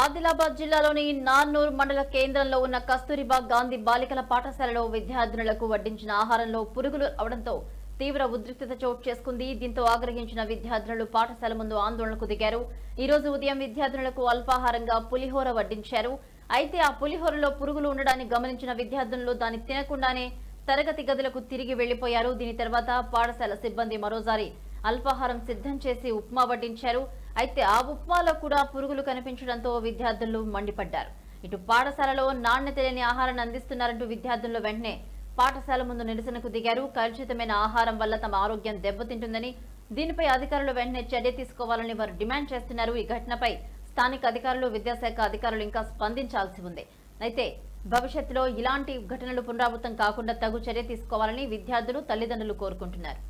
ఆదిలాబాద్ జిల్లాలోని నాన్నూర్ మండల కేంద్రంలో ఉన్న కస్తూరిబా గాంధీ బాలికల పాఠశాలలో విద్యార్థినులకు వడ్డించిన ఆహారంలో పురుగులు అవడంతో తీవ్ర ఉద్రిక్తత చోటు చేసుకుంది. దీంతో ఆగ్రహించిన విద్యార్థినులు పాఠశాల ముందు ఆందోళనకు దిగారు. ఈ రోజు ఉదయం విద్యార్థినులకు అల్పాహారంగా పులిహోర వడ్డించారు. అయితే ఆ పులిహోరలో పురుగులు ఉండడాన్ని గమనించిన విద్యార్థినులు దాన్ని తినకుండానే తరగతి గదులకు తిరిగి వెళ్లిపోయారు. దీని తర్వాత పాఠశాల సిబ్బంది మరోసారి అల్పాహారం సిద్ధం చేసి ఉప్మా వడ్డించారు. అయితే ఆ ఉప్మాలో కూడా పురుగులు కనిపించడంతో విద్యార్థులు మండిపడ్డారు. ఇటు పాఠశాలలో నాణ్యత లేని ఆహారాన్ని అందిస్తున్నారంటూ విద్యార్థులు వెంటనే పాఠశాల ముందు నిరసనకు దిగారు. కలుషితమైన ఆహారం వల్ల తమ ఆరోగ్యం దెబ్బతింటుందని, దీనిపై అధికారులు వెంటనే చర్య తీసుకోవాలని వారు డిమాండ్ చేస్తున్నారు. ఈ ఘటనపై స్థానిక అధికారులు, విద్యాశాఖ అధికారులు ఇంకా స్పందించాల్సి ఉంది. అయితే భవిష్యత్తులో ఇలాంటి ఘటనలు పునరావృతం కాకుండా తగు చర్య తీసుకోవాలని విద్యార్థులు, తల్లిదండ్రులు కోరుకుంటున్నారు.